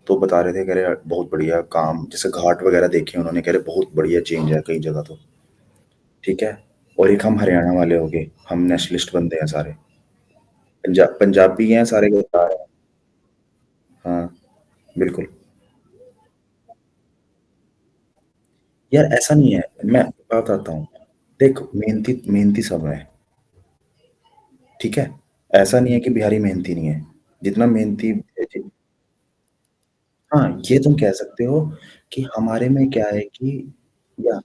तो बता रहे थे कह रहे बहुत बढ़िया काम जैसे घाट वगैरह देखे उन्होंने कह रहे बहुत बढ़िया चेंज है कई जगह तो, ठीक है? और एक हम हरियाणा वाले हो गए, हम नेशनलिस्ट बंदे हैं सारे। पंजाबी हैं सारे के सारे। हाँ, बिल्कुल। यार ऐसा नहीं है, मैं बात बताता हूँ, देख मेहनती मेहनती सब है, ठीक है? ऐसा नहीं है कि बिहारी मेहनती नहीं है, जितना मेहनती हाँ, ये तुम कह सकते हो कि हमारे में क्या है कि या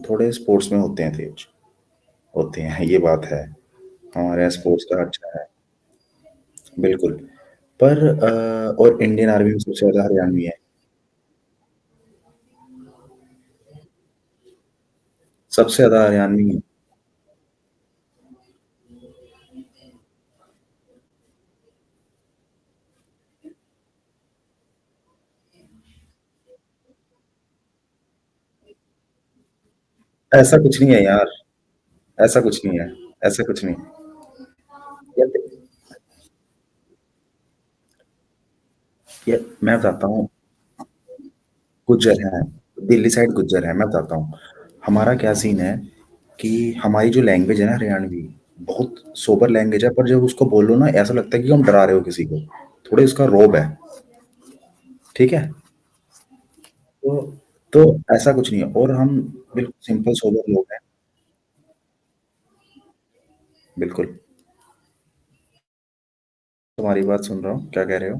थोड़े स्पोर्ट्स में होते हैं तेज, होते हैं, ये बात है। हमारे यहाँ स्पोर्ट्स का अच्छा है, बिल्कुल। पर और इंडियन आर्मी में सबसे ज़्यादा हरियाणवी है, सबसे ज़्यादा हरियाणवी है। ऐसा कुछ नहीं है यार, ऐसा कुछ नहीं है, ऐसा कुछ नहीं। यार यार मैं बताता हूँ, गुज्जर हैं, दिल्ली साइड गुज्जर हैं, मैं बताता हूँ। हमारा क्या सीन है कि हमारी जो लैंग्वेज है ना हरियाणवी, बहुत सोबर लैंग्वेज है, पर जब उसको बोलो ना ऐसा लगता है कि हम डरा रहे हो किसी को, थोड़े उसका रोब है, ठीक है? तो तो ऐसा कुछ नहीं है और हम बिल्कुल सिंपल सोबर लोग हैं, बिल्कुल। तुम्हारी बात सुन रहा हूँ, क्या कह रहे हो?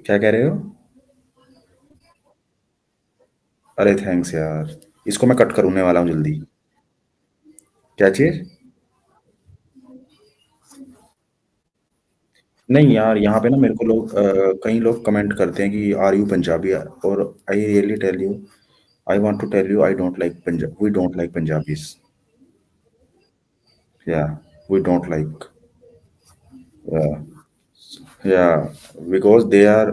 क्या कह रहे हो? अरे थैंक्स यार, इसको मैं कट करूँने वाला हूँ जल्दी। क्या चीज़? नहीं यार, यहाँ पे ना मेरे को लोग कई लोग कमेंट करते हैं कि आर यू पंजाबी, और I really tell you, I want to tell you I don't like Punjab, we don't like Punjabis, या वी डोंट लाइक, या बिकॉज दे आर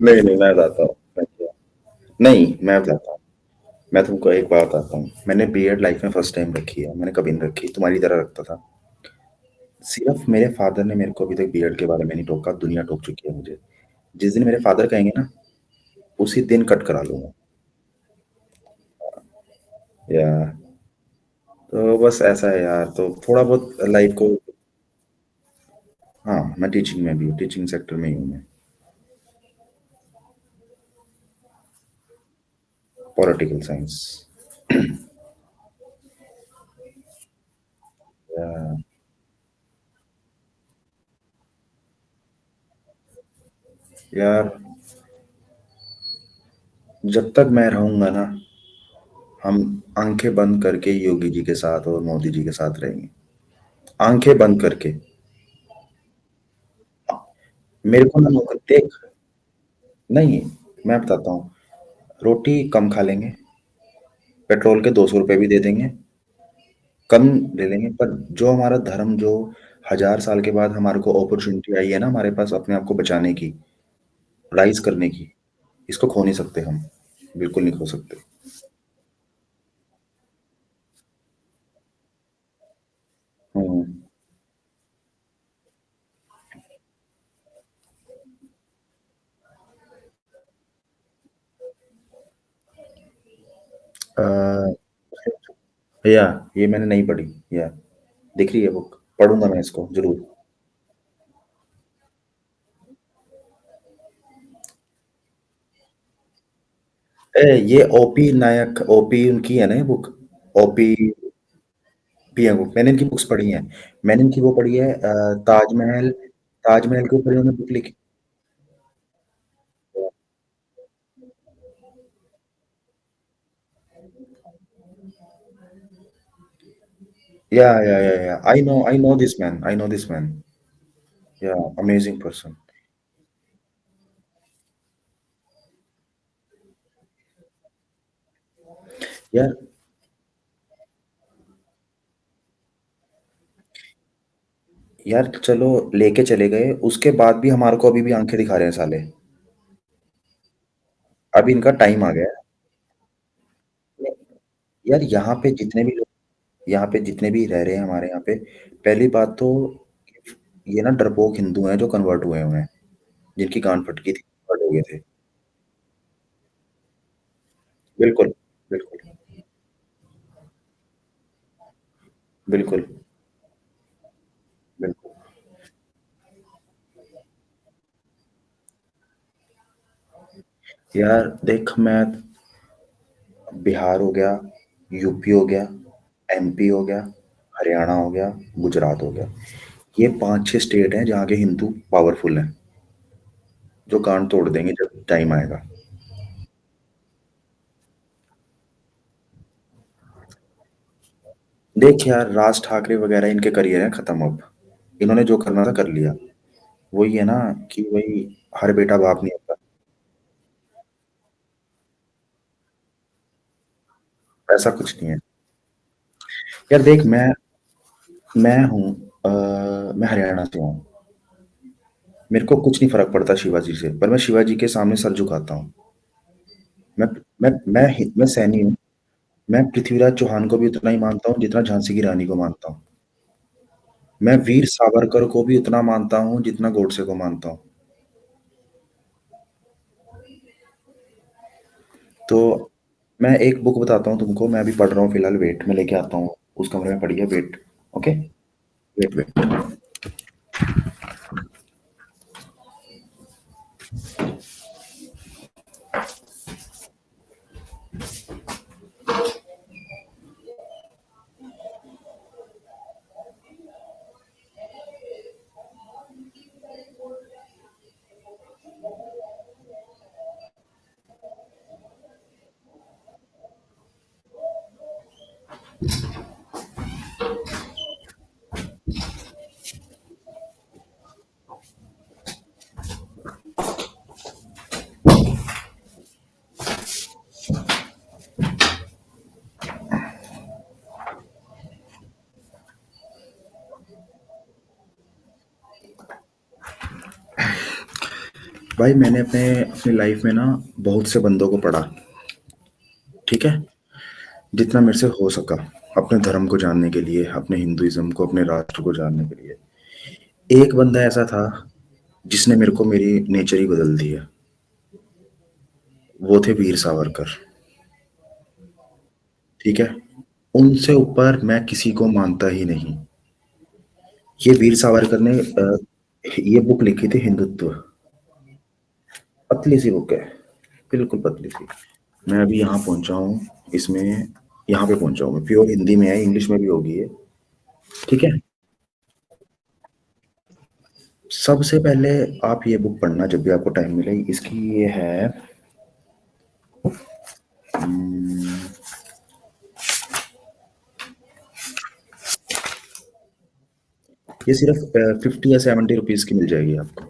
नहीं नहीं मैं बताता हूँ नहीं मैं बताता हूँ, मैं तुमको एक बात बताता हूँ, मैंने बीएड लाइफ में फर्स्ट टाइम रखी है, मैंने कभी नहीं रखी, तुम्हारी तरह रखता था। सिर्फ मेरे फादर ने मेरे को अभी तक बीएड के बारे में नहीं टोका, दुनिया टोक चुकी है मुझे। जिस दिन मेरे फादर कहेंगे ना, उसी दिन कट करा लूंगा। या तो बस ऐसा है यार, तो थोड़ा बहुत लाइफ को। हाँ, मैं टीचिंग में भी हूँ, टीचिंग सेक्टर में ही हूँ मैं, पॉलिटिकल साइंस। यार जब तक मैं रहूंगा ना, हम आंखें बंद करके योगी जी के साथ और मोदी जी के साथ रहेंगे, आंखें बंद करके। मेरे को ना नौकर देख, नहीं मैं बताता हूँ, रोटी कम खा लेंगे, पेट्रोल के 200 रुपये भी दे देंगे, कम ले लेंगे, पर जो हमारा धर्म, जो 1000 साल के बाद हमारे को अपॉर्चुनिटी आई है ना हमारे पास अपने आप को बचाने की, राइज करने की, इसको खो नहीं सकते हम, बिल्कुल नहीं खो सकते। हम्म। अ, या ये मैंने नहीं पढ़ी, या दिख रही है बुक, पढ़ूंगा मैं इसको जरूर। ये ओपी नायक, ओपी उनकी है ना ये बुक, ओपी पिया बुक, मैंने इनकी बुक्स पढ़ी हैं। मैंने इनकी वो पढ़ी है ताजमहल, ताजमहल के ऊपर इन्होंने बुक लिखी। या I know this man, I know this man, या अमेजिंग पर्सन। यार यार चलो लेके चले गए, उसके बाद भी हमारे को अभी भी आँखें दिखा रहे हैं साले। अब इनका टाइम आ गया है। नहीं, यार यहाँ पे जितने भी रह रहे हैं हमारे यहाँ पे, पहली बात तो ये ना डरपोक हिंदू हैं जो कन्वर्ट हुए हुए हैं, जिनकी गांड फट गई थी, कन्वर्ट हो गए थे। बिल्कुल, बिल्कुल, बिल्कुल, बिल्कुल। यार देख मैं बिहार हो गया, यूपी हो गया, एमपी हो गया, हरियाणा हो गया, गुजरात हो गया। ये 5-6 स्टेट हैं जहाँ के हिंदू पावरफुल हैं, जो गांड तोड़ देंगे जब टाइम आएगा। देख यार राज ठाकरे वगैरह इनके करियर हैं खत्म अब। इन्होंने जो करना था कर लिया। वही है ना कि वही हर बेटा बाप नहीं होता। ऐसा कुछ नहीं है। यार देख मैं हरियाणा से हूँ। मेरे को कुछ नहीं फर्क पड़ता शिवाजी से, पर मैं शिवाजी के सामने सर झुकाता हूँ। मैं मैं सैनी हूँ। मैं पृथ्वीराज चौहान को भी उतना ही मानता हूँ जितना झांसी की रानी को मानता हूँ। मैं वीर सावरकर को भी उतना मानता हूँ जितना गोडसे को मानता हूँ। तो मैं एक बुक बताता हूँ तुमको, मैं अभी पढ़ रहा हूँ फिलहाल, वेट मैं लेके आता हूँ। उस कमरे में पढ़िए, वेट। ओके। Wait wait. भाई मैंने अपने अपनी लाइफ में ना बहुत से बंदों को पढ़ा। ठीक है। जितना मेरे से हो सका, अपने धर्म को जानने के लिए, अपने हिंदुइज्म को, अपने राष्ट्र को जानने के लिए। एक बंदा ऐसा था जिसने मेरे को मेरी नेचर ही बदल दी है। वो थे वीर सावरकर। ठीक है। उनसे ऊपर मैं किसी को मानता ही नहीं। ये वीर सावरकर ने ये बुक लिखी थी, हिंदुत्व। पतली सी बुक है, बिल्कुल पतली सी। मैं अभी यहाँ पहुंचा हूँ इसमें। यहाँ पे पहुंचा हूँ मैं, प्योर हिंदी में है, इंग्लिश में भी होगी ये। ठीक है। सबसे पहले आप ये बुक पढ़ना जब भी आपको टाइम मिले। इसकी ये है, ये सिर्फ 50 या 70 रुपीज की मिल जाएगी आपको।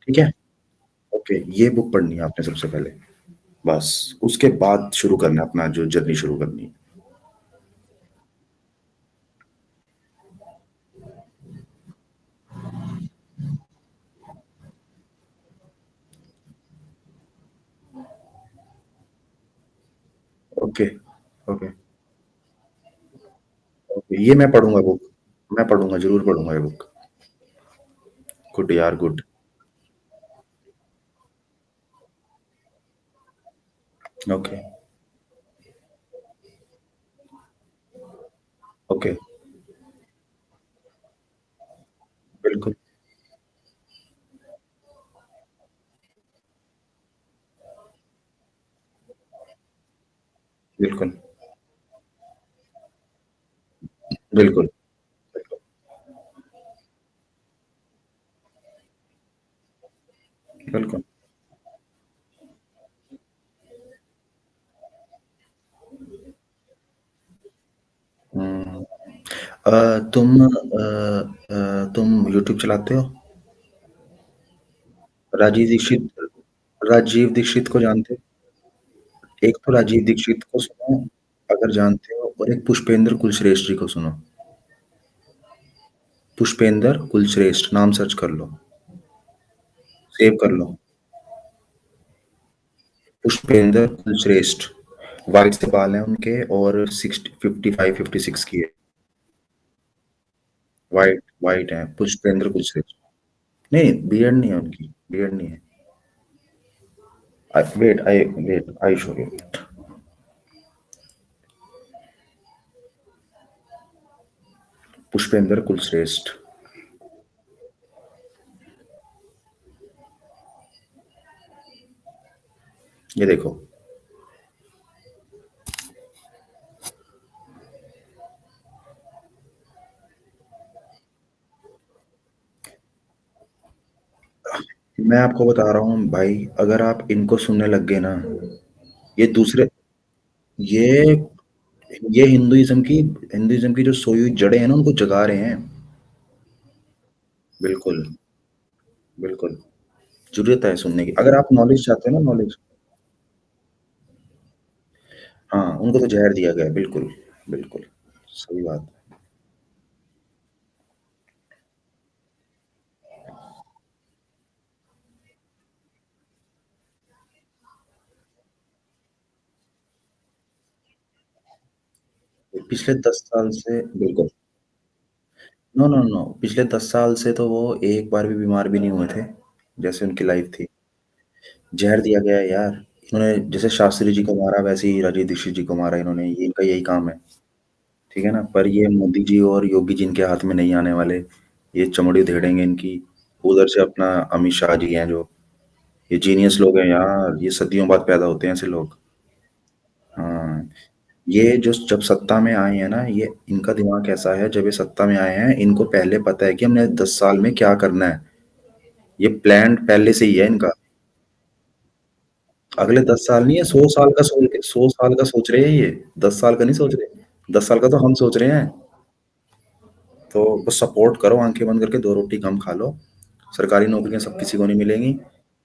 ठीक है। ओके, ये बुक पढ़नी है आपने सबसे पहले। बस उसके बाद शुरू करना है अपना जो जर्नी शुरू करनी है। ओके। ओके। ओके, ये मैं पढ़ूंगा बुक। मैं पढ़ूंगा, जरूर पढ़ूंगा ये बुक। गुड यार, गुड। ओके। ओके। बिल्कुल, बिल्कुल, बिल्कुल, बिल्कुल, बिल्कुल। हम्म। तुम यूट्यूब चलाते हो? राजीव दीक्षित, राजीव दीक्षित को जानते हो? एक तो राजीव दीक्षित को सुनो, अगर जानते हो, और एक पुष्पेंद्र कुलश्रेष्ठ जी को सुनो। पुष्पेंद्र कुलश्रेष्ठ नाम सर्च कर लो, सेव कर लो। पुष्पेंद्र कुलश्रेष्ठ, व्हाइट से बाल हैं उनके और 60 55 56 की है। व्हाइट व्हाइट है पुष्पेंद्र कुलश्रेष्ठ। नहीं, बियर्ड नहीं है उनकी, बियर्ड नहीं है। Wait I show you. Pushpendra Kulshreshtha. ये देखो। मैं आपको बता रहा हूँ भाई, अगर आप इनको सुनने लग गए ना, ये दूसरे ये ये हिंदुइज्म की जो सोई हुई जड़ें हैं ना, उनको जगा रहे हैं। बिल्कुल, बिल्कुल। ज़रूरत है सुनने की। अगर आप नॉलेज चाहते हो ना, नॉलेज। हाँ, उनको तो ज़हर दिया गया है, बिल्कुल, बिल्कुल। सही बात है। पिछले 10 साल से बिल्कुल। नो, नो, नो, पिछले 10 साल से तो वो एक बार भी बीमार भी नहीं हुए थे, जैसे उनकी लाइफ़ थी। ज़हर दिया गया है यार। इन्होंने जैसे शास्त्री जी को मारा, वैसे ही राजे दीक्षित जी को मारा इन्होंने, ये इनका यही काम है। ठीक है ना? पर ये मोदी जी और योगी जी इनके हाथ में नहीं आने वाले। ये चमड़ी उधेड़ेंगे इनकी। उधर से अपना अमित शाह जी हैं जो, ये जीनियस लोग हैं यार, ये सदियों बाद पैदा होते हैं ऐसे लोग। हाँ, ये जो जब सत्ता में आए हैं ना, ये इनका दिमाग ऐसा है, जब ये सत्ता में आए हैं, इनको पहले पता है कि हमने 10 साल में क्या करना है। ये प्लान पहले से ही है इनका। अगले 10 साल नहीं है, 100 साल का सोच, 100 साल का सोच रहे हैं ये। 10 साल का नहीं सोच रहे। 10 साल का तो हम सोच रहे हैं। तो बस सपोर्ट करो, आंखें बंद करके 2 रोटी कम खा लो। सरकारी नौकरियां सब किसी को नहीं मिलेंगी।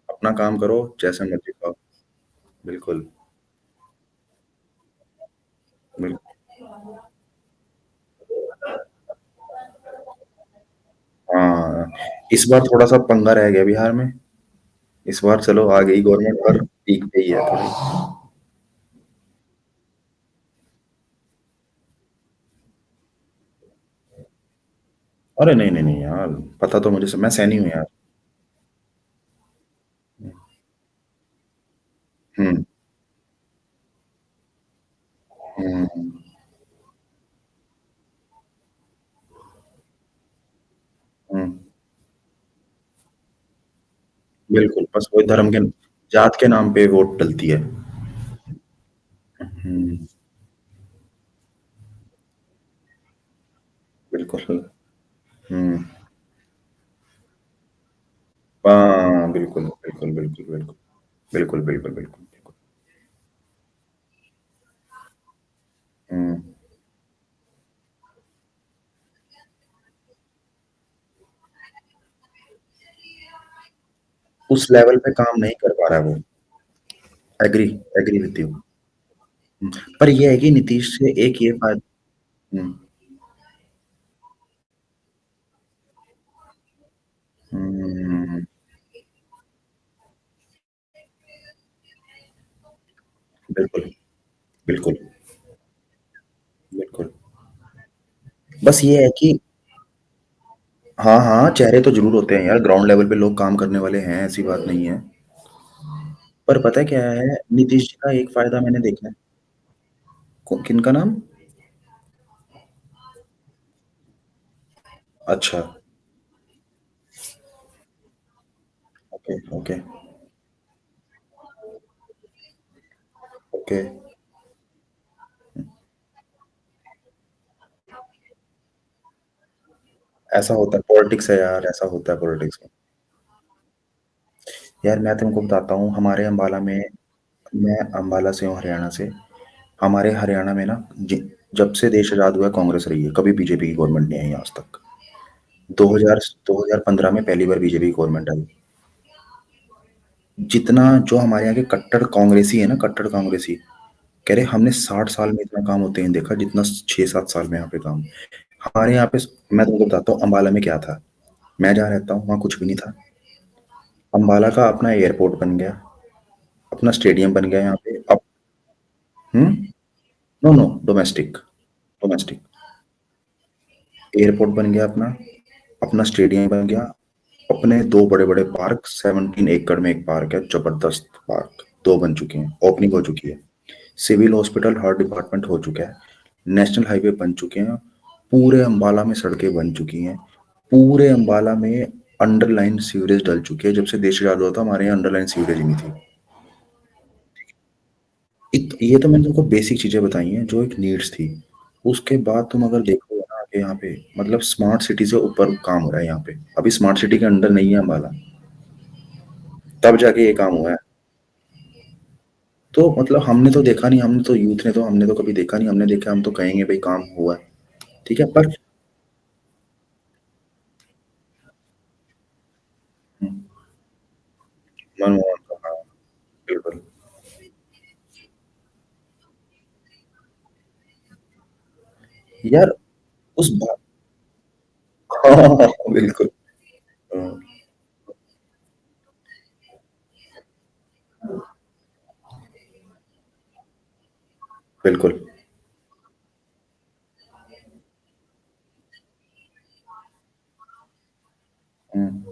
अपना काम करो, जैसे मर्जी खाओ। बिल्कुल, बिल्कुल। हाँ, इस बार थोड़ा सा पंगा रह गया बिहार में। इस बार चलो आ गई गवर्नमेंट, पर पीक पे ही है थोड़ी। अरे नहीं, नहीं, नहीं यार, पता तो मुझे, मैं सैनी हूँ यार। हम्म, हम्म, हम्म। बिल्कुल, बस वही धर्म के, जात के नाम पे वोट डलती है। हम्म, बिल्कुल। हम्म। हाँ, बिल्कुल, बिल्कुल, बिल्कुल, बिल्कुल, बिल्कुल, बिल्कुल, बिल्कुल, बिल्कुल। हम्म। उस लेवल पे काम नहीं कर पा रहा है वो। Agree, agree with you. पर ये है कि नीतीश से एक ये फायदा। बिल्कुल, बिल्कुल, बिल्कुल। बस ये है कि हाँ, हाँ, चेहरे तो ज़रूर होते हैं यार, ग्राउंड लेवल पे लोग काम करने वाले हैं, ऐसी बात नहीं है। पर पता है क्या है, नीतीश जी का एक फ़ायदा मैंने देखा है। किनका नाम? अच्छा, ओके, ओके, ओके। ऐसा होता है, पॉलिटिक्स है यार, ऐसा होता है पॉलिटिक्स में। यार मैं तुमको बताता हूँ, हमारे अम्बाला में, मैं अम्बाला से हूँ, हरियाणा से। हमारे हरियाणा में ना, जब से देश आज़ाद हुआ है, कांग्रेस रही है, कभी बीजेपी की गवर्नमेंट नहीं आई आज तक। 2000 2015 में पहली बार बीजेपी की गवर्नमेंट आई। जितना जो हमारे यहाँ के कट्टर कांग्रेसी है ना, कट्टर कांग्रेसी, कह रहे हमने 60 साल में इतना काम होते हैं देखा, जितना 6-7 साल में यहाँ पे काम। हमारे यहाँ पे मैं तुमको बताता हूँ अम्बाला में क्या था। मैं जहाँ रहता हूँ वहाँ कुछ भी नहीं था। अम्बाला का अपना एयरपोर्ट बन गया, अपना स्टेडियम बन गया यहाँ पे अब। No no, domestic, domestic. Airport बन गया अपना, अपना स्टेडियम बन गया, अपने दो बड़े बड़े पार्क, 17 एकड़ में एक पार्क है, जबरदस्त पार्क, दो बन चुके हैं, ओपनिंग हो चुकी है। सिविल हॉस्पिटल, हर डिपार्टमेंट हो चुका है। नेशनल हाईवे बन चुके हैं। पूरे अंबाला में सड़कें बन चुकी हैं। पूरे अंबाला में अंडरलाइन सीवरेज डल चुकी है। जब से देश आजाद हुआ था हमारे यहाँ अंडरलाइन सीवरेज ही नहीं थी। ये तो मैंने तुमको बेसिक चीजें बताई हैं जो एक नीड्स थी। उसके बाद तुम अगर देखो ना कि यहाँ पे मतलब स्मार्ट सिटी से ऊपर काम हो रहा है यहाँ पे। अभी स्मार्ट सिटी के अंडर नहीं है अम्बाला, तब जाके ये काम हुआ है। तो मतलब हमने तो देखा नहीं, हमने तो यूथ ने तो हमने तो कभी देखा नहीं, हमने देखा हम तो कहेंगे भाई काम हुआ है। ठीक है पर हम्म, मनमोहन का, हाँ, बिल्कुल। यार उस बात हाँ, हाँ, हाँ, बिल्कुल। हाँ, बिल्कुल। हम्म,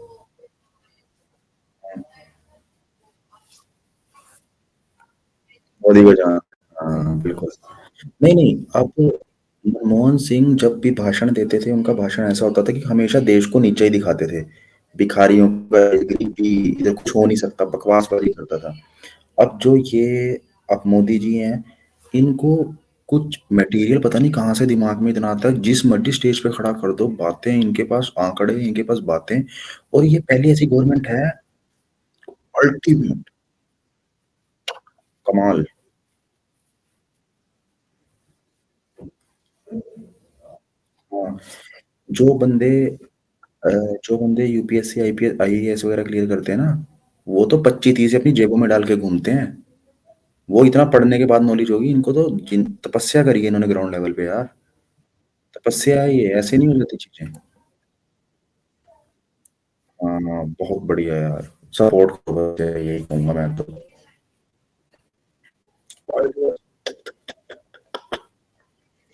मोदी को जहाँ, हाँ बिल्कुल। नहीं नहीं, अब मनमोहन सिंह जब भी भाषण देते थे उनका भाषण ऐसा होता था कि हमेशा देश को नीचे ही दिखाते थे। भिखारियों का, गरीबी, इधर कुछ हो नहीं सकता, बकवासबाजी करता था। अब जो ये अब मोदी जी हैं, इनको कुछ मटेरियल पता नहीं कहाँ से दिमाग में इतना आता है, जिस मर्जी स्टेज पे खड़ा कर दो, बातें इनके पास, आंकड़े इनके पास, बातें। और ये पहली ऐसी गवर्नमेंट है, अल्टीमेट, कमाल। हाँ, जो बंदे अ, जो बंदे यूपीएससी आईपीएस आईएएस वगैरह क्लियर करते हैं ना, वो तो 25-30 अपनी जेबों में डाल के घूमते हैं। वो इतना पढ़ने के बाद नॉलेज होगी इनको तो, जिन तपस्या करी है इन्होंने ग्राउंड लेवल पे यार। तपस्या है ये, ऐसे नहीं हो जाती चीजें। हाँ बहुत बढ़िया यार, सपोर्ट करो बस, यही कहूंगा मैं तो। और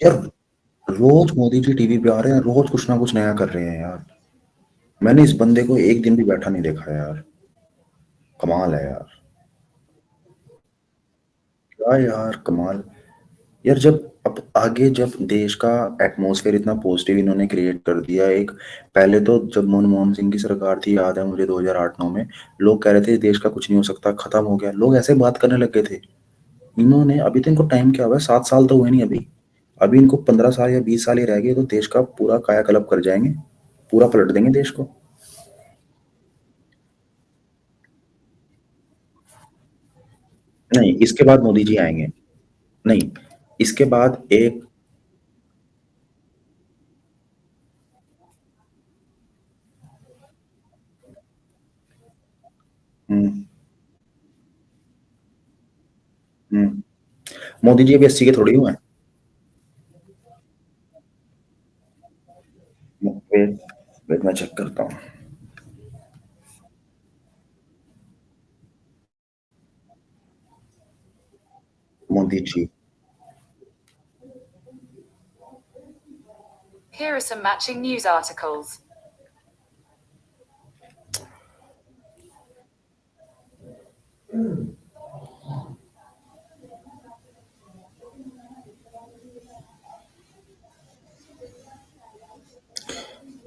यार रोज मोदी जी टीवी पे आ रहे हैं, रोज कुछ ना कुछ नया कर रहे हैं यार। मैंने इस बंदे को एक दिन भी बैठा नहीं देखा यार। कमाल है यार। क्या यार कमाल। यार जब अब आगे जब देश का एटमॉस्फेयर इतना पॉजिटिव इन्होंने क्रिएट कर दिया एक। पहले तो जब मनमोहन सिंह की सरकार थी, याद है मुझे 2008-9 में, लोग कह रहे थे देश का कुछ नहीं हो सकता, खत्म हो गया, लोग ऐसे बात करने लग गए थे। इन्होंने अभी तो इनको टाइम क्या हुआ है, 7 साल तो हुए नहीं अभी। अभी इनको 15 साल या 20 साल ही रह गए तो देश का पूरा कायाकल्प कर जाएंगे, पूरा पलट देंगे देश को। नहीं इसके बाद मोदी जी आएंगे। नहीं, इसके बाद एक। हम्म, मोदी जी अभी 80 के थोड़ी हुए हैं। वेट, वेट मैं चेक करता हूँ। Modi ji, Here are some matching news articles.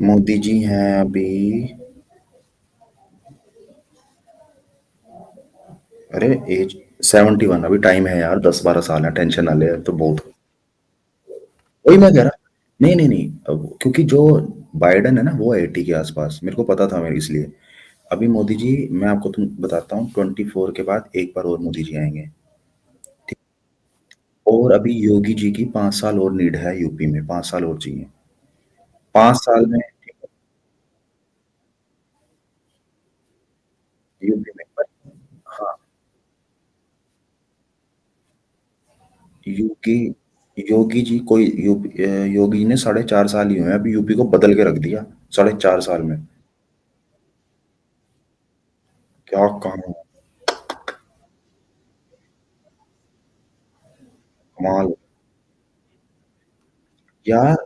Modi ji हैं अभी। अरे एज 71, अभी टाइम है यार, 10-12 साल है, टेंशन ना ले अब तो बहुत। वही मैं कह रहा। नहीं नहीं नहीं, अब क्योंकि जो बाइडन है ना वो है 80 के आसपास, मेरे को पता था मेरे इसलिए। अभी मोदी जी, मैं आपको तुम बताता हूँ, 24 के बाद एक बार और मोदी जी आएंगे। ठीक। और अभी योगी जी की 5 साल और नीड है यूपी में, 5 साल और चाहिए। 5 साल में। यूपी में पर, हाँ, यूपी, योगी जी कोई योगी जी ने 4.5 साल ही हुए हैं, अभी यूपी को बदल के रख दिया, 4.5 साल में। क्या काम है, कमाल। यार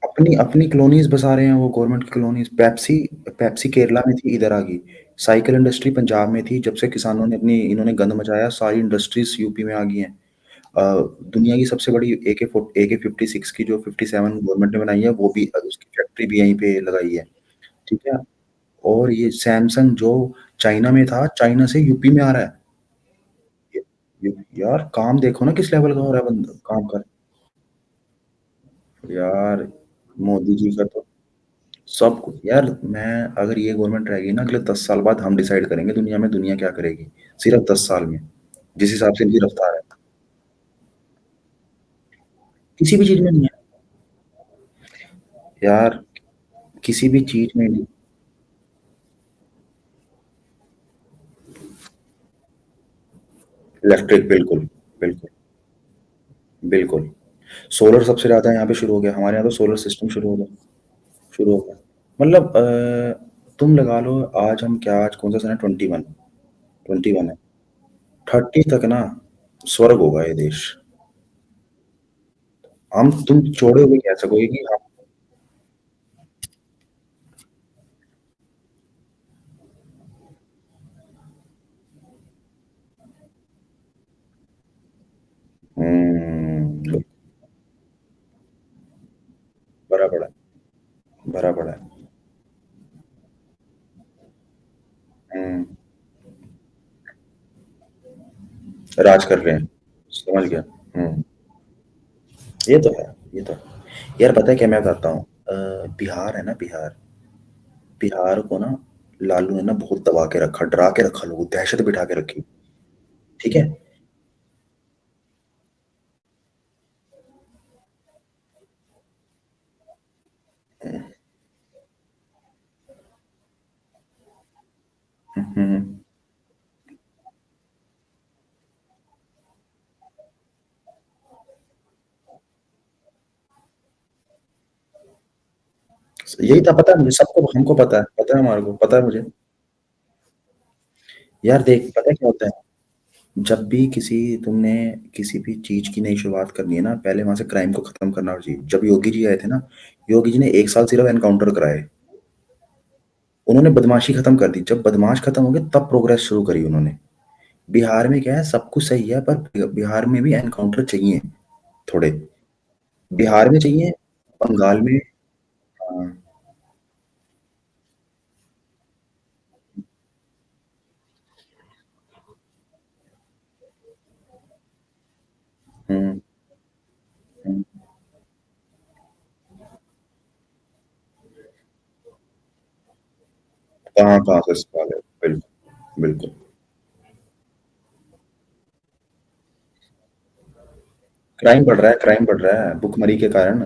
अपनी अपनी कॉलोनीज़ बसा रहे हैं वो, गवर्नमेंट की कॉलोनीज़। पेप्सी पेप्सी केरला में थी, इधर आ गई। साइकिल इंडस्ट्री पंजाब में थी, जब से किसानों ने अपनी इन्होंने गंद मचाया, सारी इंडस्ट्रीज़ यूपी में आ गई हैं। अ, दुनिया की सबसे बड़ी AK-56 की जो 57 गवर्नमेंट ने बनाई है, वो भी उसकी फैक्ट्री भी यहीं पे लगाई है, ठीक है? और ये सैमसंग जो चाइना में था, चाइना से यूपी में आ रहा है। य य यार काम देखो ना किस लेवल का हो रहा है बंद काम का। यार मोदी जी का तो सब कुछ यार, मैं अगर ये गवर्नमेंट रहेगी ना, अगले 10 साल बाद हम डिसाइड करेंगे दुनिया में दुनिया क्या करेगी। सिर्फ 10 साल में, जिस हिसाब से इनकी रफ्तार है। किसी भी चीज़ में नहीं है। यार किसी भी चीज़ में नहीं। इलेक्ट्रिक बिल्कुल, बिल्कुल, बिल्कुल। सोलर सबसे ज़्यादा यहाँ पे शुरू हो गया, हमारे यहाँ तो सोलर सिस्टम शुरू हो गया। मतलब तुम लगा लो, आज हम क्या, आज कौन-सा सन है, 21, 21 है। 30 तक ना स्वर्ग होगा ये देश। हम तुम छोड़े हुए कह सकोगे कि हम। हुँ, भरा पड़ा है, भरा पड़ा है। हुँ, राज कर रहे हैं, समझ गया। हुँ, ये तो है, ये तो है। यार पता है क्या, मैं बताता हूँ, बिहार है ना, बिहार, बिहार को ना लालू ने ना बहुत दबा के रखा, डरा के रखा, लोगों को दहशत बिठा के रखी, ठीक है? हुँ, हुँ, हुँ। यही था, पता है मुझे, सबको, हमको पता है हमारे को, पता है मुझे। यार देख, पता है क्या होता है? जब भी तुमने किसी भी चीज़ की नई शुरुआत करनी है ना, पहले वहाँ से क्राइम को खत्म करना चाहिए। जब योगी जी आए थे ना, योगी जी ने 1 साल सिर्फ एनकाउंटर कराए। उन्होंने बदमाशी खत्म कर दी। जब बदमाश खत्म हो गए, तब प्रोग्रेस शुरू करी उन्होंने। बिहार में क्या है, सब कुछ सही है, पर बिहार में भी एनकाउंटर चाहिए थोड़े। बिहार में चाहिए, बंगाल में। हाँ, हुँ, हुँ। कहाँ-कहाँ से सवाल है। बिल्कुल, बिल्कुल। क्राइम बढ़ रहा है भुखमरी के कारण।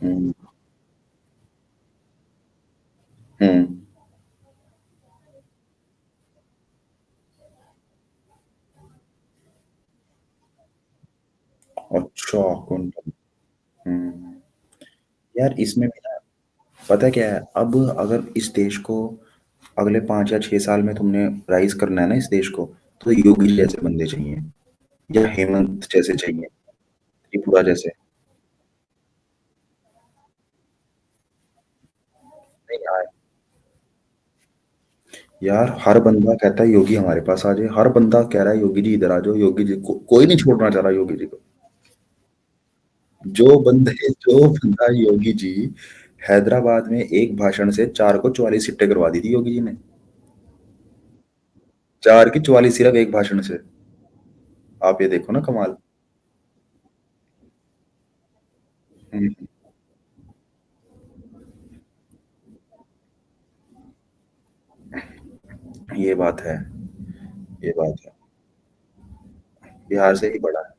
हुँ, हुँ। अच्छा, कुंटल। हुँ। यार इसमें भी ना, पता है क्या है, अब अगर इस देश को अगले 5 या 6 साल में तुमने राइज़ करना है ना इस देश को, तो योगी जैसे बंदे चाहिए, या हेमंत जैसे चाहिए, त्रिपुरा जैसे। नहीं आए। यार हर बंदा कहता है योगी हमारे पास आ जाए, हर बंदा कह रहा है योगी जी इधर आ जाओ, योगी जी को कोई नहीं छोड़ना चाह रहा योगी जी को। जो बंदा योगी जी, हैदराबाद में एक भाषण से 4 को 44 सीटें करवा दी थी योगी जी ने। 4 की 44 सिर्फ एक भाषण से। आप ये देखो ना कमाल। हुँ, ये बात है, ये बात है। बिहार से ही बड़ा है।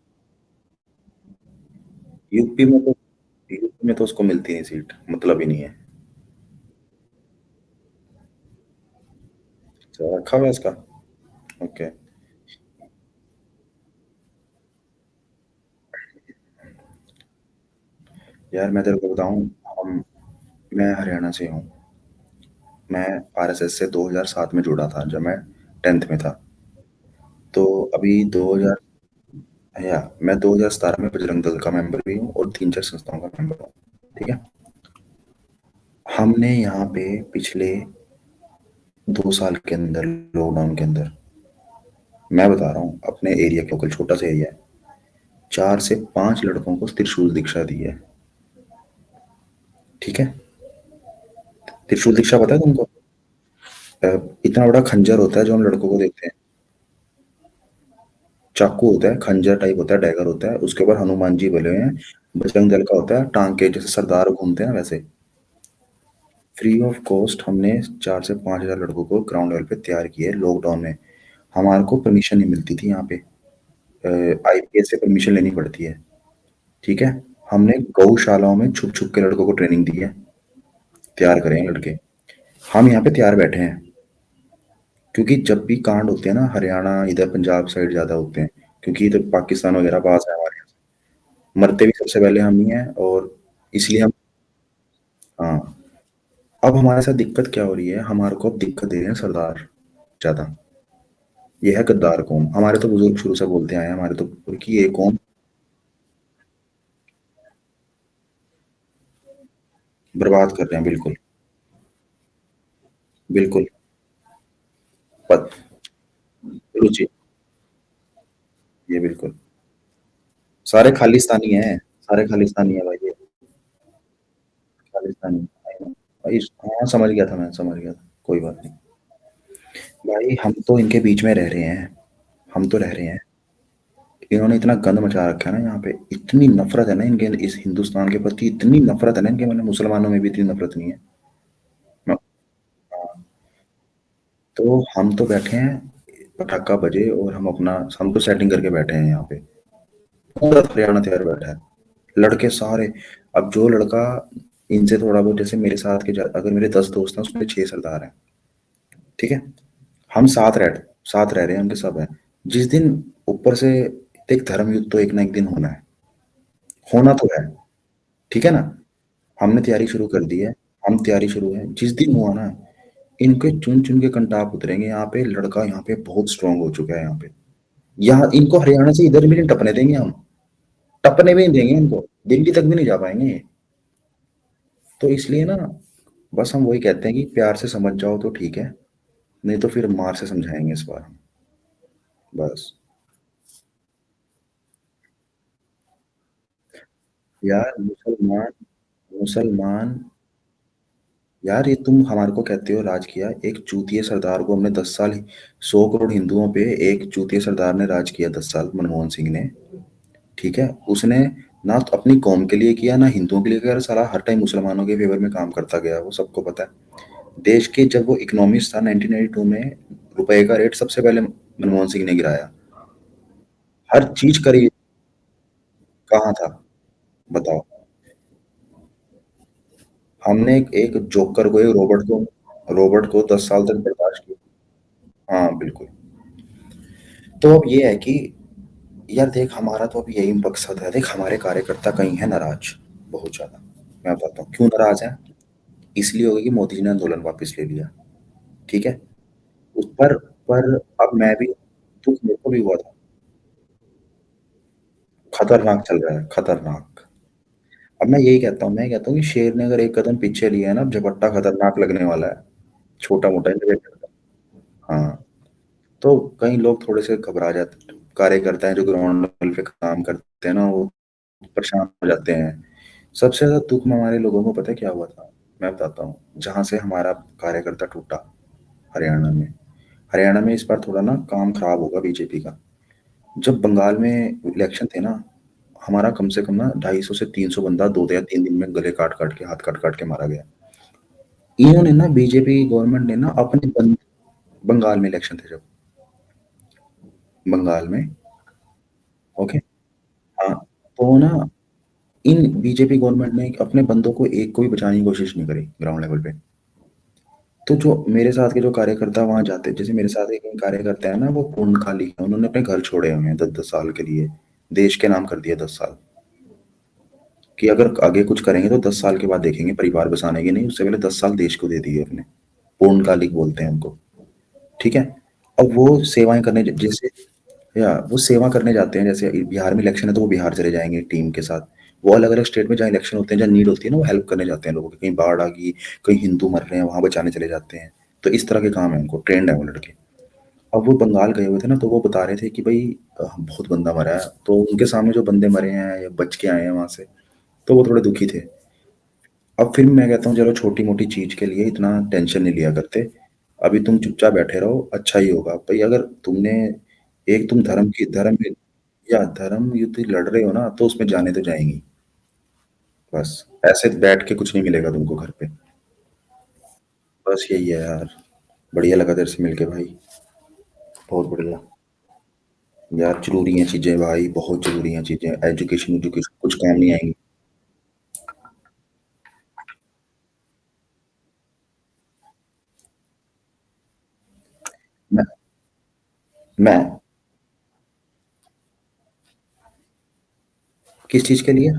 यूपी में तो यूपी में तो उसको मिलती नहीं सीट, मतलब ही नहीं है। अच्छा, रखा हुआ है इसका? ओके। यार मैं तेरे को बताऊँ, हम मैं हरियाणा से हूँ। मैं आरएसएस से 2007 में जुड़ा था जब मैं 10th में था। तो अभी 2000 या मैं 2017 में बजरंग दल का मेंबर भी हूँ और 3-4 संस्थाओं का मेंबर हूँ। ठीक है? हमने यहाँ पे पिछले 2 साल के अंदर, लॉकडाउन के अंदर, मैं बता रहा हूँ अपने एरिया के लोकल छोटा सा एरिया है, 4 से 5 लड़कों को त्रिशूल दीक्षा दी है। ठीक है? त्रिशूल दीक्षा पता है तुमको? अ, इतना बड़ा खंजर होता है जो हम लड़कों को देते हैं। चाकू होता है, खंजर टाइप होता है, डैगर होता है, उसके ऊपर हनुमान जी बने हुए हैं। बजरंग दल का होता है, टांग के जैसे सरदार घूमते हैं ना वैसे। फ्री ऑफ कॉस्ट हमने 4 से 5,000 लड़कों को ग्राउंड लेवल पे तैयार किए लॉकडाउन में। हमारे को परमिशन नहीं मिलती थी यहाँ पे। आईपीएस से परमिशन लेनी पड़ती है। ठीक है? हमने गौशालाओं में छुप-छुप के लड़कों को ट्रेनिंग दी है, तैयार करे हैं लड़के। हम यहाँ पे तैयार बैठे हैं, क्योंकि जब भी कांड होते हैं ना हरियाणा, इधर पंजाब साइड ज़्यादा होते हैं, क्योंकि इधर पाकिस्तान वगैरह पास है हमारे यहाँ से। मरते भी सबसे पहले हम ही हैं और इसलिए हम। हाँ, अब हमारे साथ दिक्कत क्या हो रही है, हमारे को अब दिक्कत दे रहे हैं सरदार ज़्यादा। ये है गद्दार कौम। हमारे तो बुजुर्ग शुरू से बोलते आए हैं, हमारे तो कि ये कौम बर्बाद कर रहे हैं, बिल्कुल, बिल्कुल। पत रुचि, ये बिल्कुल। सारे खालिस्तानी हैं, सारे खालिस्तानी हैं भाई ये, खालिस्तानी। भाई हाँ, समझ गया था मैं, समझ गया था, कोई बात नहीं। भाई हम तो इनके बीच में रह रहे हैं, हम तो रह रहे हैं। इन्होंने इतना गंद मचा रखा है ना यहाँ पे, इतनी नफ़रत है ना इनके इस हिंदुस्तान के प्रति, इतनी नफ़रत है ना इनके, मैंने मुसलमानों में भी इतनी नफ़रत नहीं है। मैं हाँ, तो हम तो बैठे हैं, पटाखा बजे और हम तो सेटिंग करके बैठे हैं यहाँ पे। पूरा हरियाणा तैयार बैठा है, लड़के सारे। अब जो लड़का इनसे थोड़ा बहुत, जैसे मेरे साथ के अगर मेरे 10 दोस्त हैं उसमें 6 सरदार हैं। ठीक है? हम साथ रह रहे हैं, उनके सब हैं। जिस दिन ऊपर से, देख धर्म युद्ध तो एक ना एक दिन होना है, होना तो है। ठीक है ना? हमने तैयारी शुरू कर दी है, हम तैयारी शुरू है, जिस दिन हुआ ना, इनके चुन चुन के कंटाप उतरेंगे यहाँ पे। लड़का यहाँ पे बहुत स्ट्रांग हो चुका है यहाँ पे। यहाँ इनको हरियाणा से इधर भी नहीं टपने देंगे हम, टपने भी नहीं देंगे इनको, दिल्ली तक भी नहीं जा पाएंगे ये। तो इसलिए ना, बस हम वही कहते हैं कि प्यार से समझ जाओ तो ठीक है, नहीं तो फिर मार से समझाएंगे इस बार हम, बस। यार मुसलमान, मुसलमान, यार ये तुम हमारे को कहते हो राज किया, एक चूतिए सरदार को हमने 10 साल, 100 करोड़ हिंदुओं पे एक चूतिए सरदार ने राज किया 10 साल, मनमोहन सिंह ने। ठीक है? उसने ना तो अपनी कौम के लिए किया, ना हिंदुओं के लिए किया, साला हर टाइम मुसलमानों के फेवर में काम करता गया, वो सबको पता है। देश के जब वो इकोनॉमिस्ट था 1992 में, रुपए का रेट सबसे पहले मनमोहन सिंह ने गिराया। हर चीज करी। कहाँ था? बताओ। हमने एक जोकर को, एक रॉबर्ट को 10 साल तक बर्दाश्त किया। हाँ बिल्कुल। तो अब ये है कि यार देख, हमारा तो अभी यही मकसद है। देख हमारे कार्यकर्ता कहीं हैं नाराज, बहुत ज्यादा। मैं बताता हूँ क्यों नाराज है। इसलिए होगा कि मोदी जी ने आंदोलन वापस ले लिया। ठीक है? उस पर अब मैं भी, दुख मेरे को भी हुआ था। खतरनाक चल रहा है, खतरनाक। अब मैं कहता हूँ कि शेर ने अगर एक कदम पीछे लिया है ना, अब झपट्टा खतरनाक लगने वाला है। छोटा मोटा नहीं लगता। हाँ। तो कई लोग थोड़े से घबरा जाते, कार्यकर्ता हैं जो ग्राउंड लेवल पे काम करते हैं ना, वो परेशान हो जाते हैं। सबसे ज़्यादा दुःख में हमारे लोगों को पता है क्या हुआ था? मैं बताता हूँ, जहाँ से हमारा कार्यकर्ता टूटा, हरियाणा में। हरियाणा में इस बार थोड़ा ना काम खराब होगा बीजेपी का। जब बंगाल में इलेक्शन थे ना, हमारा कम से कम ना 250 से 300 बंदा 2 या 3 दिन में गले काट-काट के, हाथ काट-काट के मारा गया। इन्होंने ना, बीजेपी गवर्नमेंट ने ना अपने बंगाल में इलेक्शन थे जब, बंगाल में। ओके? हाँ, तो ना इन बीजेपी गवर्नमेंट ने अपने बंदों को एक को भी बचाने की कोशिश नहीं करी ग्राउंड लेवल पे। तो जो मेरे साथ के जो कार्यकर्ता वहाँ जाते, जैसे मेरे साथ एक कार्यकर्ता है ना, वो पूर्णकाली है, उन्होंने अपने घर छोड़े हुए हैं 10-10 साल के लिए, देश के नाम कर दिया 10 साल। कि अगर आगे कुछ करेंगे तो 10 साल के बाद देखेंगे, परिवार बसाने के नहीं, उससे पहले 10 साल देश को दे दिए अपने। पूर्णकालिक बोलते हैं उनको, ठीक है? अब वो सेवाएँ करने ज जैसे या वो सेवा करने जाते हैं, जैसे बिहार में इलेक्शन है तो वो बिहार चले जाएँगे टीम के साथ। वो अलग-अलग स्टेट में जहाँ इलेक्शन होते हैं, जहाँ नीड होती है ना, वो हेल्प करने जाते हैं लोगों की। कहीं बाढ़ आ गई, कहीं हिंदू मर रहे हैं, वहाँ बचाने चले जाते हैं। तो इस तरह के काम है उनको, ट्रेंड है वो लड़के। अब वो बंगाल गए हुए थे ना, तो वो बता रहे थे कि भई बहुत बंदा मरा है। तो उनके सामने जो बंदे मरे हैं या बच के आए हैं वहाँ से, तो वो थोड़े दुखी थे। अब फिर मैं कहता हूँ चलो छोटी-मोटी चीज़ के लिए इतना टेंशन नहीं लिया करते। अभी तुम चुपचाप बैठे रहो, अच्छा ही होगा। भई अगर तुमने एक तुम धर्म युद्ध लड़ रहे हो ना, तो उसमें जानें तो जाएँगी। बस, ऐसे बैठ के कुछ नहीं मिलेगा तुमको घर पे। बस यही है यार। बढ़िया लगा तेरे से मिलके भाई, बहुत बढ़िया। यार ज़रूरी हैं चीज़ें भाई, बहुत ज़रूरी हैं चीज़ें। एजुकेशन कुछ काम नहीं आएँगी। मैं मैं किस चीज़ के लिए?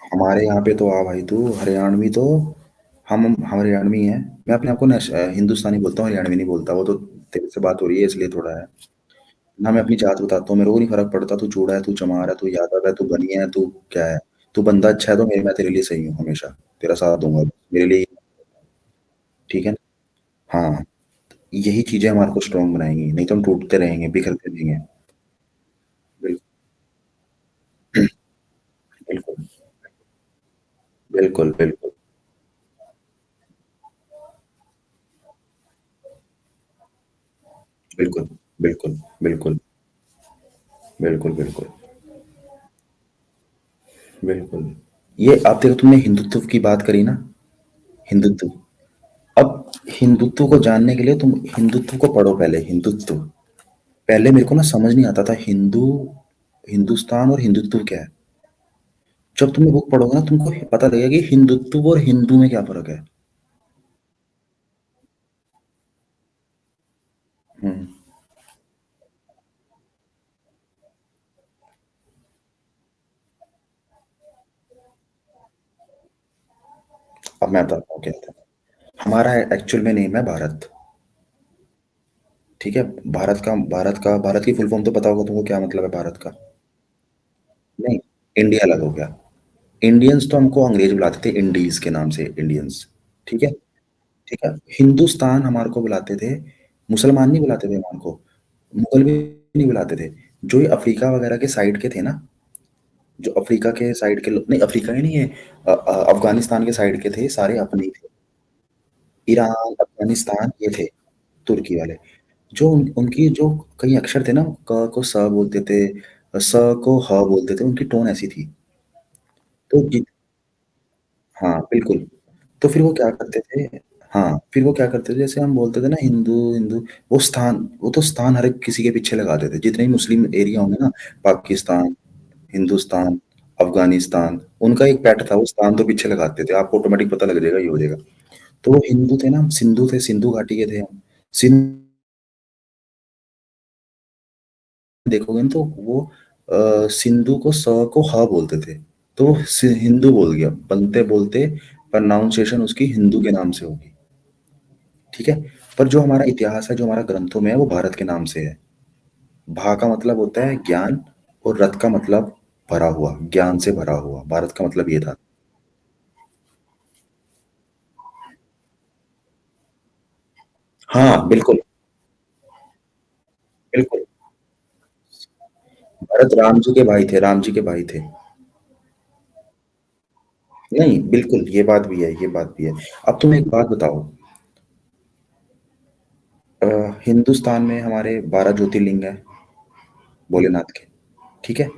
हमारे यहाँ पे तो आ भाई तू, हरियाणवी तो हम हरियाणवी हैं। मैं अपने आप को हिंदुस्तानी बोलता हूँ, हरियाणवी नहीं बोलता। वो तो तेरे से बात हो रही है इसलिए थोड़ा है। ना मैं अपनी जात बताता हूँ, मेरे को नहीं फ़र्क पड़ता तू चूड़ा है, तू चमार है, तू यादव है, तू बनिया है, तू क्या है। तू बंदा अच्छा है तो मैं तेरे लिए सही हूँ हमेशा। तेरा साथ दूँगा, मेरे लिए ठीक है ना? हाँ, यही चीज़ें हमारे को स्ट्रॉन्ग बनाएँगी, नहीं तो हम टूटते रहेंगे, बिखरते रहेंगे। बिल बिल्कुल, बिल्कुल, बिल्कुल, बिल्कुल, बिल्कुल, बिल्कुल, बिल्कुल, बिल्कुल, बिल्कुल। ये आप देखो, तुमने हिंदुत्व की बात करी ना, हिंदुत्व। अब हिंदुत्व को जानने के लिए तुम हिंदुत्व को पढ़ो पहले, हिंदुत्व। पहले मेरे को ना समझ नहीं आता था हिंदुस्तान और हिंदुत्व क्या है। जब तुम ये बुक पढ़ोगे ना, तुमको पता लगेगा कि हिंदुत्व और हिंदू में क्या फ़र्क है। हुँ, अब मैं बताता हूँ क्या था। हमारा एक्चुअल में नेम है भारत, ठीक है? भारत की फुल फॉर्म तो पता होगा तुमको, क्या मतलब है भारत का? नहीं, इंडिया अलग हो गया। इंडियंस तो हमको अंग्रेज़ बुलाते थे इंडीज़ के नाम से, इंडियंस, ठीक है? ठीक है? हिंदुस्तान हमारे को बुलाते थे, मुसलमान नहीं बुलाते थे हमारे को, मुगल भी नहीं बुलाते थे। जो ये अफ्रीका वगैरह के साइड के थे ना, जो अफ्रीका के साइड के लोग नहीं, अफ्रीका के नहीं है, अफ़गानिस्तान के साइड के थे, सारे अपने ही थे। ईरान, अफ़गानिस्तान ये थे, तुर्की वाले। जो उनकी जो कई अक्षर थे ना, क को स बोलते थे, स को ह बोलते थे, उनकी टोन ऐसी थी। तो जि हाँ, बिल्कुल। तो फिर वो क्या करते थे, हाँ, फिर वो क्या करते थे, जैसे हम बोलते थे ना हिंदू, हिंदू, वो तो स्थान हर एक किसी के पीछे लगाते थे। जितने भी मुस्लिम एरिया होंगे ना, पाकिस्तान, हिंदुस्तान, अफ़गानिस्तान, उनका एक पैठ था, वो स्थान तो पीछे लगाते थे। आपको ऑटोमैटिक पता लग जाएगा, ये हो जाएगा। तो वो हिंदू थे ना, हम सिंधु थे, सिंधु घाटी के थे हम। सिंध देखोगे ना तो वो सिंधु को स को ह बोलते थे। तो हिंदू बोल गया, बनते बोलते प्रोनाउंसिएशन उसकी हिंदू के नाम से होगी, ठीक है? पर जो हमारा इतिहास है, जो हमारा ग्रंथों में है, वो भारत के नाम से है। भा का मतलब होता है ज्ञान, और रत का मतलब भरा हुआ, ज्ञान से भरा हुआ। भारत का मतलब ये था। हाँ, बिल्कुल, बिल्कुल। भरत राम जी के भाई थे, राम जी के भाई थे। नहीं, बिल्कुल, ये बात भी है, ये बात भी है। अब तुम एक बात बताओ, अ, हिंदुस्तान में हमारे 12 ज्योतिर्लिंग हैं, भोलेनाथ के, ठीक है?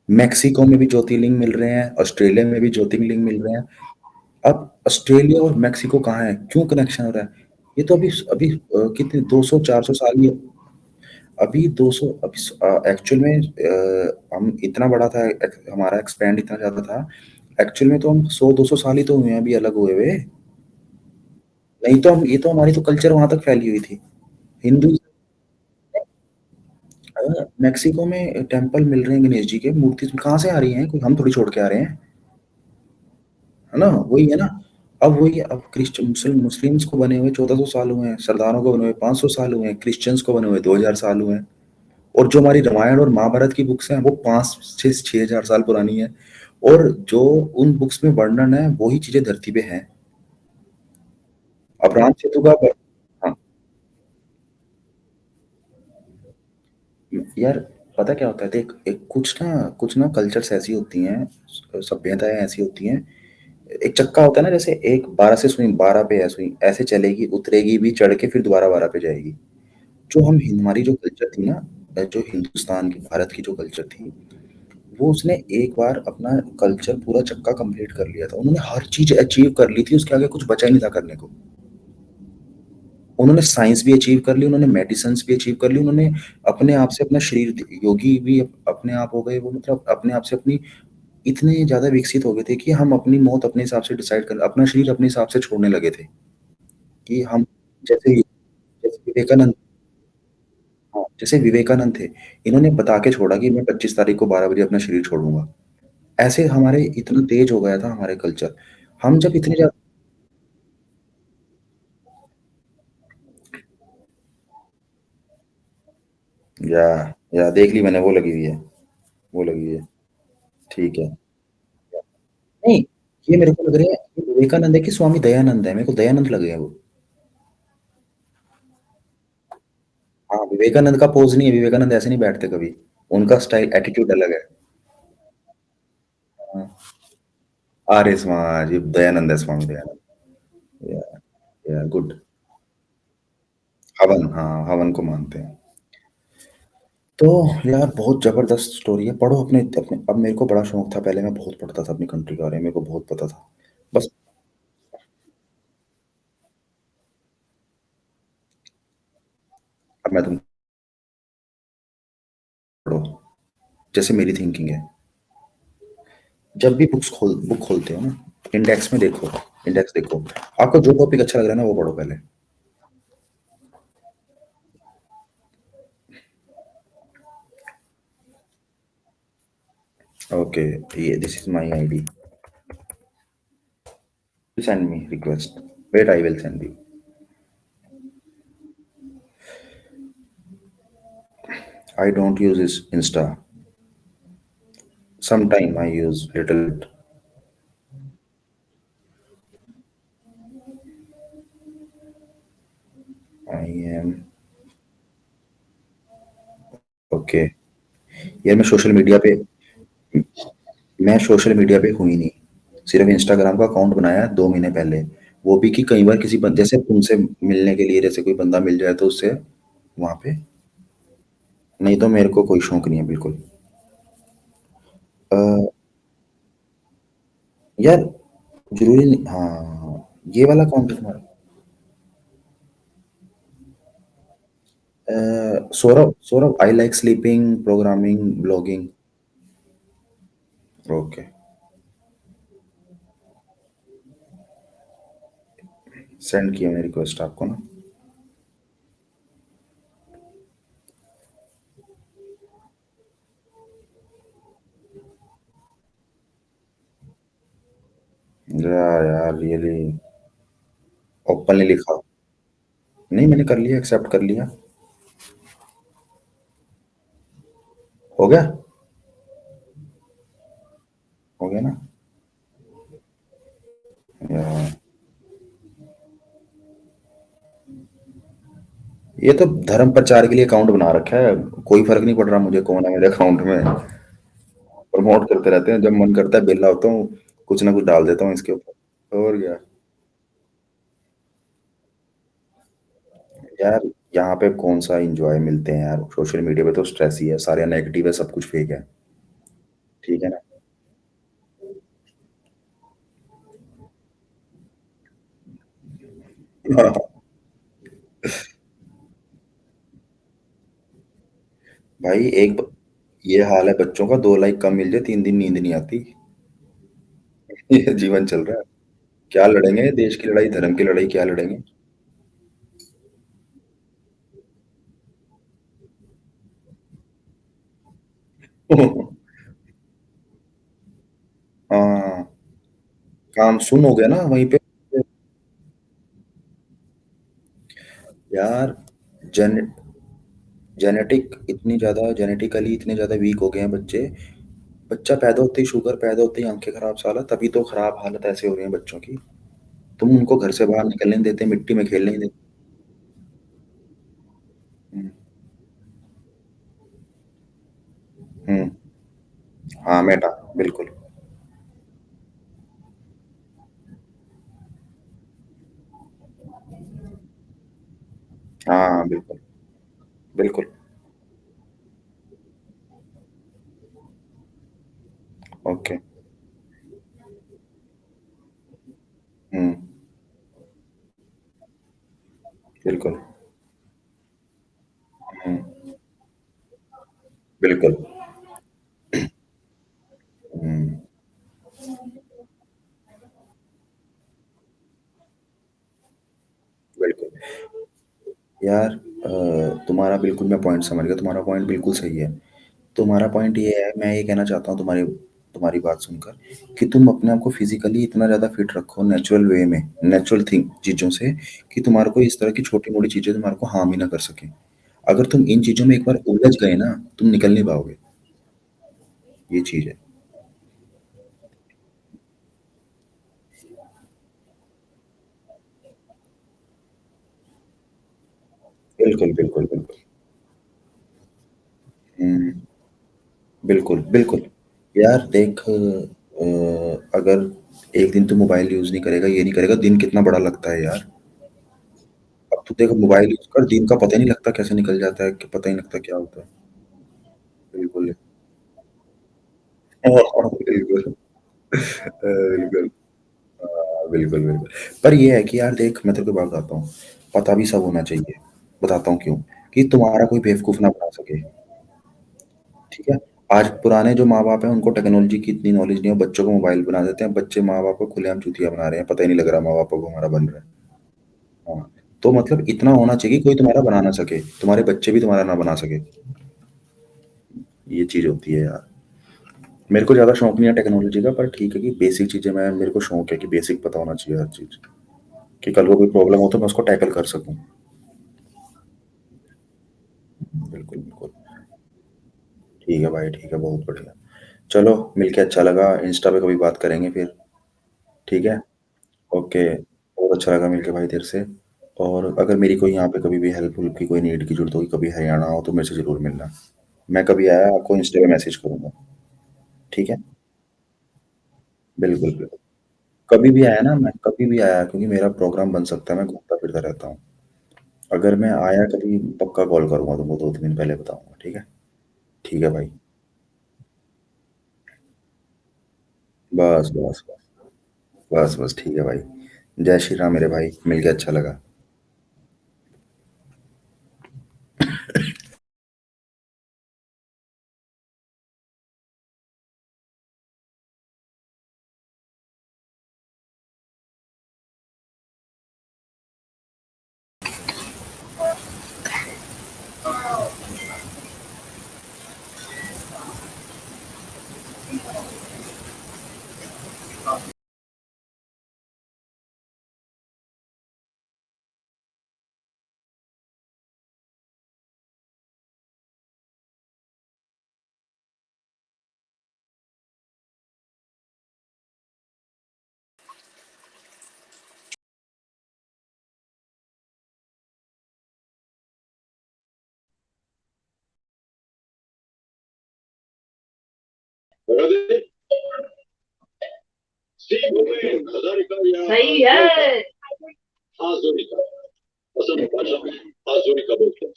मेक्सिको में भी ज्योतिर्लिंग मिल रहे हैं, ऑस्ट्रेलिया में भी ज्योतिर्लिंग मिल रहे हैं। अब ऑस्ट्रेलिया और मेक्सिको कहाँ है? क्यों कनेक्शन हो रहा है? ये तो अभी कितने 200-400 साल ही, अभी 200, एक्चुअल में हम इतना बड़ा था, हमारा एक्सपैंड इतना ज़्यादा था। एक्चुअल में तो हम 100-200 साल ही तो हुए हैं अभी अलग हुए हुए। नहीं तो हम, ये तो हमारी तो कल्चर वहाँ तक फैली हुई थी। हिंदू मेक्सिको में टेम्पल मिल रहे हैं गणेश जी के, मूर्ति कहाँ से आ रही हैं? कोई हम थोड़ी छोड़ के आ रहे हैं। है ना? वही है ना। अब वही है, अब मुस्लिम्स को बने हुए 1400 साल हुए हैं, सरदारों को बने हुए 500 साल हुए हैं, क्रिश्चियंस को बने हुए 2000 साल हुए हैं। और जो हमारी रामायण और महाभारत की बुक्स हैं वो 5 6 6000 साल पुरानी है। और जो उन बुक्स में वर्णन है वही चीजें धरती पे हैं। अब राम सेतु का हाँ, यार पता क्या होता है, देख एक कुछ ना कल्चर्स ऐसी होती हैं, सभ्यताएं ऐसी होती हैं। एक चक्का होता है ना, जैसे एक 12 से सुई 12 पे है सुई, ऐसे चलेगी उतरेगी भी चढ़ के फिर दोबारा 12 पे जाएगी। जो हमारी जो कल्चर थी ना, जो हिंदुस्तान की भारत की जो कल्चर थी, वो उसने एक बार अपना कल्चर पूरा चक्का कंप्लीट कर लिया था। उन्होंने हर चीज अचीव कर ली थी, उसके आगे कुछ बचा ही नहीं था करने को। उन्होंने साइंस भी अचीव कर ली, उन्होंने मेडिसिन भी अचीव कर ली, उन्होंने अपने आप से अपना शरीर, योगी भी अपने आप हो गए वो, मतलब अपने आप से अपनी इतने ज़्यादा विकसित हो गए थे कि हम अपनी मौत अपने हिसाब से डिसाइड कर, अपना शरीर अपने हिसाब से छोड़ने लगे थे कि हम जैसे जैसे विवेकानंद। हाँ, जैसे विवेकानंद थे, इन्होंने बता के छोड़ा कि मैं 25 तारीख को 12 बजे अपना शरीर छोड़ूँगा। ऐसे हमारे इतना तेज हो गया था हमारे कल्चर। हम जब इतने ज़्यादा या देख ली मैंने, वो लगी हुई है, वो लगी हुई है। ठीक है। नहीं, ये मेरे को लग रहा है ये विवेकानंद है कि स्वामी दयानंद है, मेरे को दयानंद लगे हैं वो। हाँ, विवेकानंद का पोज़ नहीं है, विवेकानंद ऐसे नहीं बैठते कभी। उनका स्टाइल एटीट्यूड अलग है। हाँ, आर्य समाज, ये दयानंद है, स्वामी दयानंद। या गुड। हवन, हाँ, हवन को मानते हैं। तो यार बहुत ज़बरदस्त स्टोरी है, पढ़ो अपने अपने। अब मेरे को बड़ा शौक था, पहले मैं बहुत पढ़ता था अपनी कंट्री के बारे में, मेरे को बहुत पता था। बस अब मैं तुम पढ़ो, जैसे मेरी थिंकिंग है। जब भी बुक खोलते हो ना, इंडेक्स में देखो, इंडेक्स देखो, आपको जो टॉपिक अच्छा लग रहा है ना वो पढ़ो पहले। ओके, ये this is my ID, send me request, wait I will send you. I don't use this Insta. Sometime I use little bit. I am okay. यार मैं सोशल मीडिया पे हूँ ही नहीं। सिर्फ इंस्टाग्राम का अकाउंट बनाया है 2 महीने पहले। वो भी कि कई बार किसी बंदे से तुमसे मिलने के लिए, जैसे कोई बंदा मिल जाए तो उससे वहाँ पे, नहीं तो मेरे को कोई शौक नहीं है बिल्कुल। अ, यार ज़रूरी नहीं, हाँ, ये वाला अकाउंट है तुम्हारा? Saurabh, I like sleeping, programming, blogging. Okay, send किया मैंने रिक्वेस्ट आपको ना। यार रियली ओपनली लिखा। नहीं, मैंने कर लिया, एक्सेप्ट कर लिया। हो गया, हो गया ना। यार, ये तो धर्म प्रचार के लिए अकाउंट बना रखा है, कोई फर्क नहीं पड़ रहा मुझे कौन है मेरे अकाउंट में। प्रमोट करते रहते हैं, जब मन करता है बेला होता हूँ कुछ ना कुछ डाल देता हूँ इसके ऊपर, और क्या। यार यहाँ पे कौन सा इंजॉय मिलते हैं यार, सोशल मीडिया पे तो स्ट्रेस ही है, सारे नेगेटिव है, सब कुछ फेक है। ठीक है ना। भाई ये हाल है बच्चों का, 2 लाइक कम मिल जाए 3 दिन नींद नहीं आती। ये जीवन चल रहा है। क्या लड़ेंगे, देश की लड़ाई, धर्म की लड़ाई, क्या लड़ेंगे। हाँ, काम सुन हो गया ना वहीं पे। यार जेने जेनेटिक इतनी ज़्यादा जेनेटिकली इतने ज़्यादा वीक हो गए हैं बच्चे। बच्चा पैदा होते ही शुगर, पैदा होते ही आँखें खराब, साला तभी तो खराब हालत ऐसे हो रही है बच्चों की। तुम उनको घर से बाहर निकलने नहीं देते, मिट्टी में खेलने नहीं देते। हुँ, हुँ। हाँ, मेटा, बिल्कुल। हाँ, बिल्कुल, बिल्कुल। ओके। हुँ, बिल्कुल। हुँ, बिल्कुल। हुँ, बिल्कुल। यार तुम्हारा बिल्कुल मैं पॉइंट समझ गया, तुम्हारा पॉइंट बिल्कुल सही है। तुम्हारा पॉइंट ये है, मैं ये कहना चाहता हूँ तुम्हारी तुम्हारी बात सुनकर कि तुम अपने आप को फिज़िकली इतना ज़्यादा फिट रखो नेचुरल वे में, नेचुरल थिंग चीज़ों से कि तुम्हारे को इस तरह की छोटी-मोटी चीज़ें तुम्हारे को हार्म ही ना कर सकें। अगर तुम इन चीज़ों में एक बार उलझ गए ना, तुम निकल नहीं पाओगे, ये चीज़ है। बिल्कुल, बिल्कुल, बिल्कुल। हुँ, बिल्कुल, बिल्कुल। यार देख अगर एक दिन तू मोबाइल यूज़ नहीं करेगा, ये नहीं करेगा, दिन कितना बड़ा लगता है यार। अब तू देख मोबाइल यूज़ कर, दिन का पता ही नहीं लगता कैसे निकल जाता है, कि पता ही नहीं लगता क्या होता है। बिल्कुल। बिल्कुल। बिल्कुल। बिल्कुल, बिल्कुल। पर ये है कि यार देख मैं तेरे को बात बताता हूँ, पता भी सब होना चाहिए। बताता हूँ क्यों? कि तुम्हारा कोई बेवकूफ़ ना बना सके, ठीक है? आज पुराने जो माँ-बाप हैं उनको टेक्नोलॉजी की इतनी नॉलेज नहीं है, बच्चों को मोबाइल बना देते हैं, बच्चे माँ-बाप को खुलेआम चूतिया बना रहे हैं, पता ही नहीं लग रहा माँ-बाप को हमारा बन रहा है। हाँ, तो मतलब इतना होना चाहिए कि कोई तुम्हारा बना ना सके, तुम्हारे बच्चे भी तुम्हारा ना बना सके। ये चीज़ होती है यार। मेरे को ज़्यादा शौक नहीं है टेक्नोलॉजी का, पर ठीक है कि बेसिक चीज़ें मैं मेरे को शौक है कि बेसिक पता होना चाहिए हर चीज़, कि कल को कोई प्रॉब्लम हो तो मैं उसको टैकल कर सकूँ। बिल्कुल, बिल्कुल। ठीक है भाई, ठीक है, बहुत बढ़िया। चलो, मिलके अच्छा लगा, इंस्टा पे कभी बात करेंगे फिर, ठीक है? ओके, बहुत अच्छा लगा मिलके भाई तेरे से। और अगर मेरी कोई यहाँ पे कभी भी हेल्प-हुल्प की कोई नीड की ज़रूरत होगी, कभी हरियाणा आओ तो मेरे से ज़रूर मिलना। मैं कभी आया आपको इंस्टा पे मैसेज करूँगा, ठीक है? बिल्कुल, बिल्कुल। कभी भी आया ना, मैं कभी भी आया क्योंकि मेरा प्रोग्राम बन सकता है, मैं घूमता-फिरता रहता हूँ। अगर मैं आया कभी पक्का कॉल करूँगा तुमको 2-3 दिन पहले बताऊँगा, ठीक है? ठीक है भाई। बस, बस, बस। बस, बस ठीक है भाई। जय श्री राम मेरे भाई, मिलके अच्छा लगा। सही है। हाजुरी का असम भाषा में हाजुरी का बोलते हैं।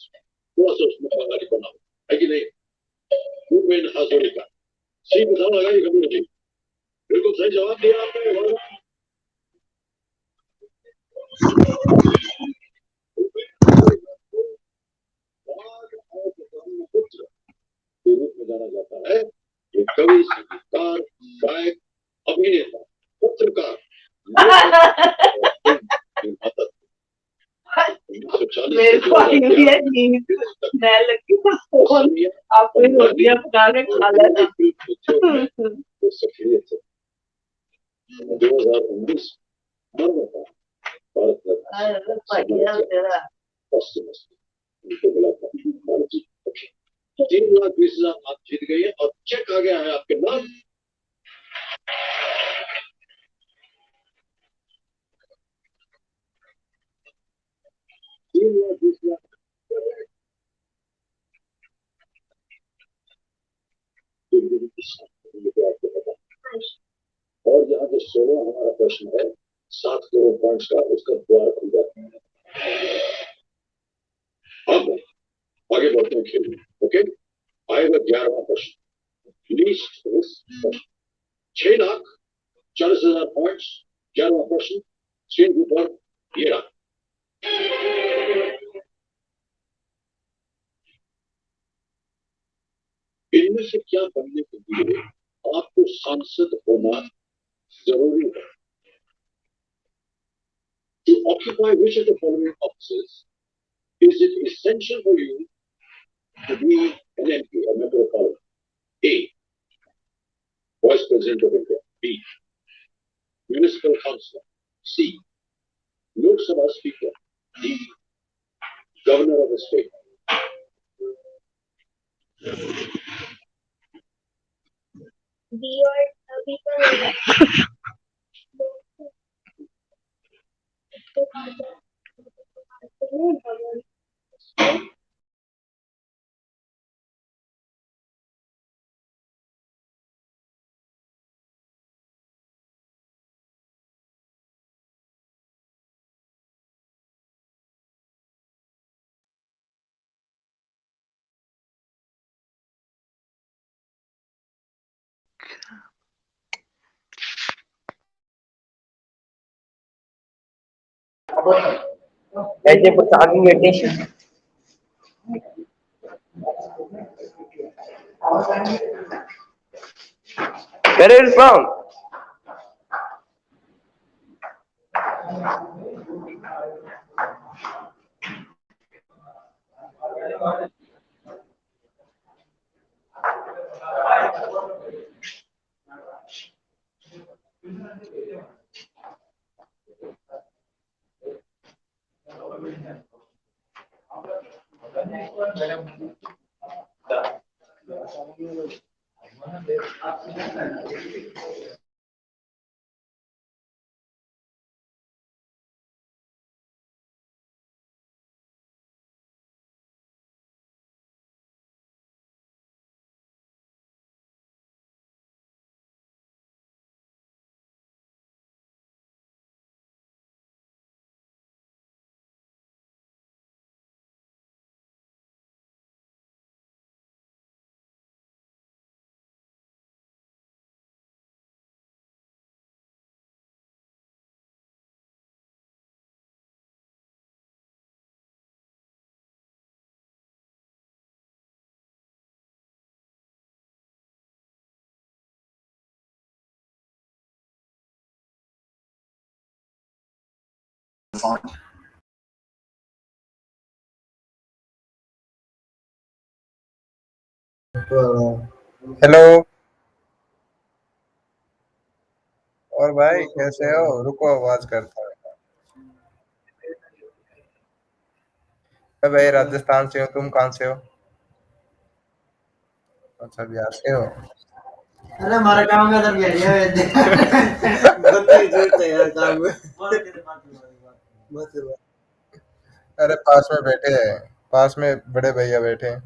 थोड़ा सा उसमें बंगाली बनाओ है कि नहीं? भूपेन हाजुरी का सी बताओ लगाइए कभी जी। बिल्कुल सही जवाब दिया आपने। पुत्र के रूप में जाना जाता है। ये कवि, संगीतकार, गायक, अभिनेता, पत्रकार, मेरे को आई हुई है नींद। मैं लगी तो फोन आपको रोटियां पका के खा लेना। 2019 भारत का उनको मिला था भारत जी 3,20,000 आप जीत गए और चेक आ गया है आपके नाम 3,20,000 आपको पता और यहाँ जो 16 हमारा प्रश्न है 7 करोड़ पॉइंट्स का उसका द्वार खुल जाता है अब आगे बढ़ते हैं खेल में ओके आएगा 11वां प्रश्न लीस्ट रिस्क 6,40,000 पॉइंट्स 11वां प्रश्न स्क्रीन के ऊपर ये रहा इनमें से क्या बनने के लिए आपको सांसद होना जरूरी है to occupy which of the following offices is it essential for you to be an MP, a member of parliament? A. Vice President of India. B. Municipal Councillor. C. Lok Sabha Speaker. D. Governor of a state. B or B for ऐसे प्रसाद में बैठे Where are you from? Hello और भाई कैसे हो रुको आवाज करता है भाई राजस्थान से हो तुम कहाँ से हो अच्छा बिहार से हो अरे हमारा काम का तो बिहारी है बंदे की जरूरत है यार काम में मत करो अरे पास में बैठे हैं पास में बड़े भैया बैठे हैं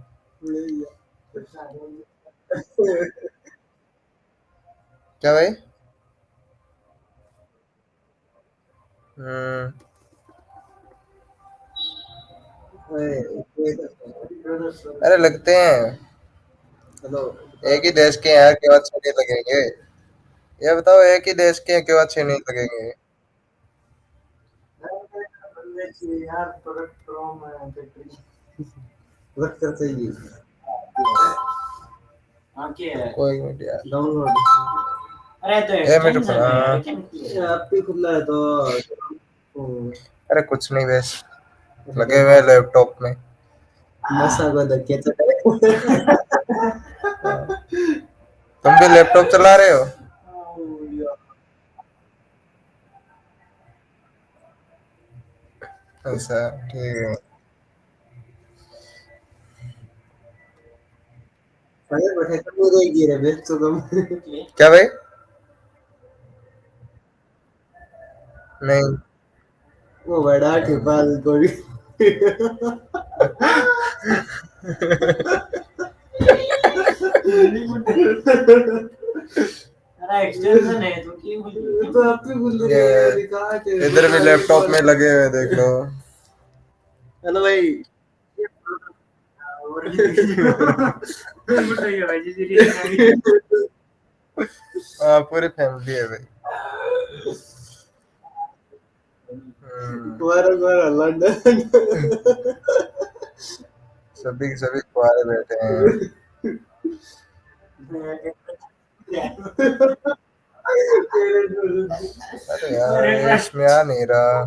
क्या भाई हम्म अरे लगते हैं हेलो एक ही देश के हैं क्यों अच्छे नहीं लगेंगे ये बताओ एक ही देश के हैं क्यों अच्छे नहीं लगेंगे यार प्रोडक्ट फ्रॉम फैक्ट्री वर्क करते ही आके कोई मिनट यार डाउनलोड अरे तो ये मेरे को आप भी खुला है तो अरे कुछ नहीं बस लगे हुए हैं लैपटॉप में मसा को धक्के तो तुम भी लैपटॉप चला रहे हो ऐसा ठीक है। अरे बैठे तो पूरे गिरे बेच तो तुम। क्या भाई? नहीं वो बड़ा के पास कोई। अरे एक्सटेंशन है तो क्यों तो आप भी बोल रहे ये हो कहा के इधर भी लैपटॉप में लगे हुए देख लो। हेलो भाई। और बताइए भाई जी। हाँ पूरी फैमिली है भाई। तुम्हारा घर लंदन। सभी सभी कुआरे बैठे हैं। अरे यार ये इसमें आ नहीं रहा।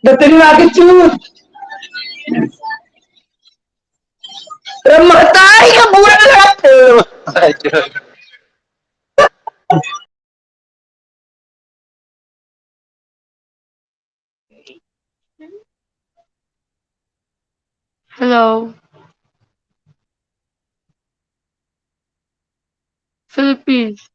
तुम्हें तेरी आगे चूत महतारी का बुरा लगा। Hello, Philippines.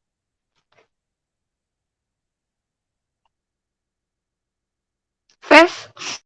Fifth